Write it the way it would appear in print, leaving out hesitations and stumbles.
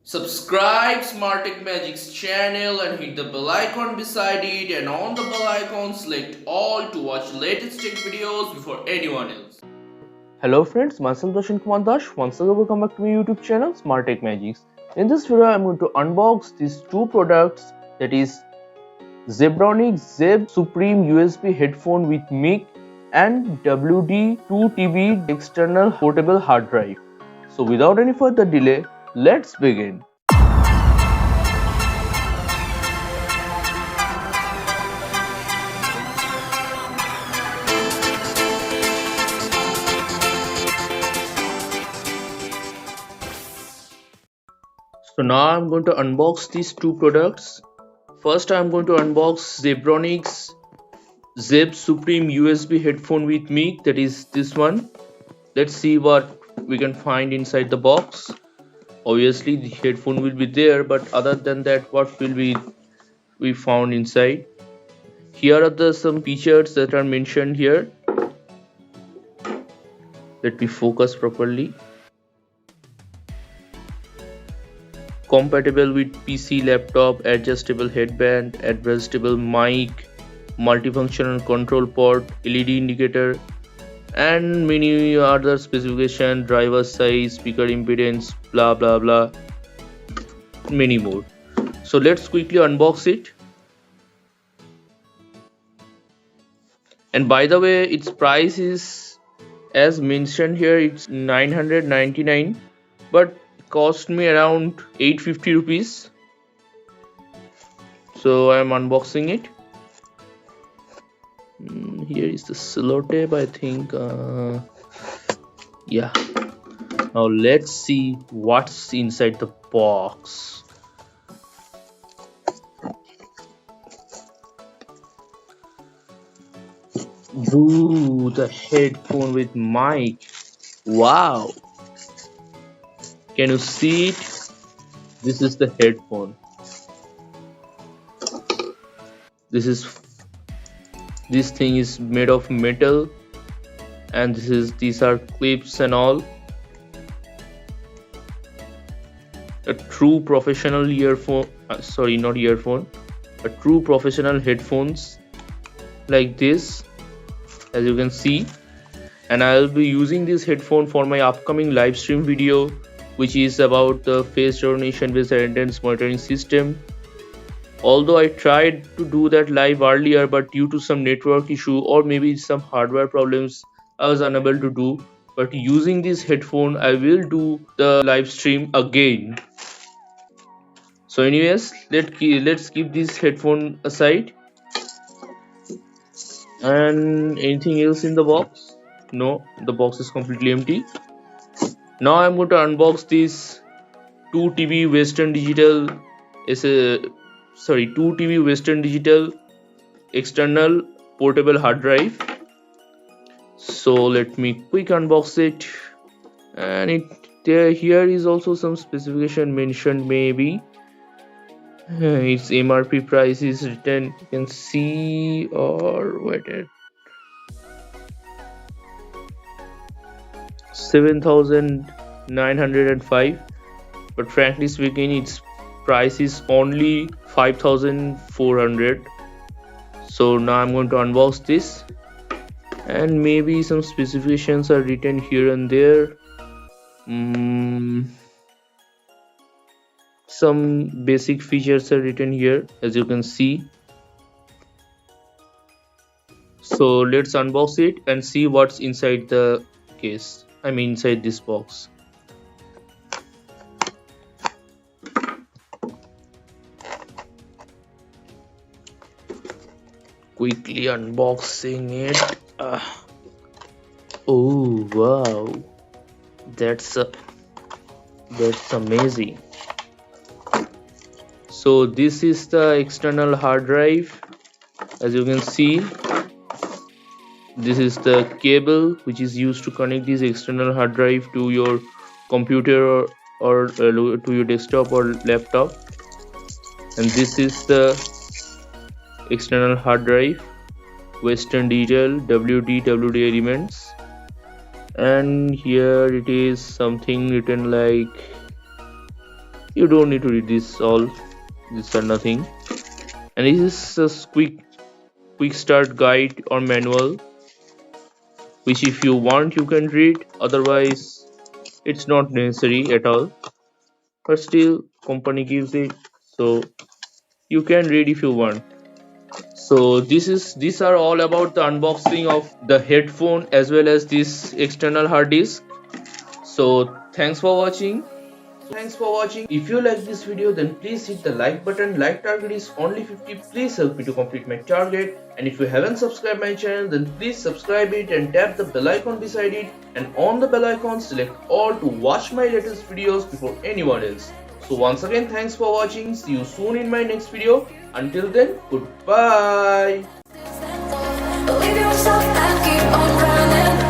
Subscribe Smartech Magic's channel and hit the bell icon beside it, and on the bell icon select all to watch latest tech videos before anyone else. Hello friends, myself Darshan Kumar Dash. Once again welcome back to my YouTube channel Smartech Magics. In this video I'm going to unbox these two products, that is Zebronics Zeb-Supreme USB headphone with mic and WD-2TB external portable hard drive. So without any further delay, let's begin. So now I'm going to unbox these two products. First I'm going to unbox Zebronics Zeb-Supreme USB headphone with mic, that is this one. Let's see what we can find inside the box. Obviously the headphone will be there, but other than that, what will we found inside? Here are some features that are mentioned here. Let me focus properly. Compatible with PC, laptop, adjustable headband, adjustable mic, multifunctional control port, LED indicator, and many other specification, driver size, speaker impedance, blah blah blah, many more. So let's quickly unbox it. And by the way, its price is, as mentioned here, it's 999, but cost me around 850 rupees. So I am unboxing it. Here is the sellotape, I think. Yeah. Now let's see what's inside the box. Ooh, the headphone with mic. Wow. Can you see it? This is the headphone. This thing is made of metal, and these are clips and all. A true professional earphone, sorry, not earphone, a true professional headphones like this, as you can see. And I'll be using this headphone for my upcoming live stream video, which is about the face recognition based attendance monitoring system. Although I tried to do that live earlier, but due to some network issue or maybe some hardware problems, I was unable to do. But using this headphone, I will do the live stream again. So anyways, let's keep this headphone aside. And anything else in the box? No, the box is completely empty. Now I'm going to unbox this 2TB Western Digital 2TB Western Digital external portable hard drive. So let me quick unbox it. And here is also some specification mentioned, maybe. Its MRP price is written, you can see, or wait, 7,905, but frankly speaking its price is only 5,400. So now I'm going to unbox this, and maybe some specifications are written here and there. Some basic features are written here, as you can see. So let's unbox it and see what's inside the case, I mean inside this box. Quickly unboxing it. Oh wow, that's amazing. So this is the external hard drive, as you can see. This is the cable which is used to connect this external hard drive to your computer or to your desktop or laptop. And this is the external hard drive, Western Digital WD elements. And here it is something written like You don't need to read this all. These are nothing. And this is a quick start guide or manual, which if you want you can read. Otherwise, it's not necessary at all. But still, company gives it, so you can read if you want. So these are all about the unboxing of the headphone as well as this external hard disk. So thanks for watching. If you like this video, then please hit the like button. Like target is only 50. Please help me to complete my target. And if you haven't subscribed my channel, then please subscribe it and tap the bell icon beside it. And on the bell icon, select all to watch my latest videos before anyone else. So once again, thanks for watching. See you soon in my next video. Until then, goodbye. Believe yourself and keep on running.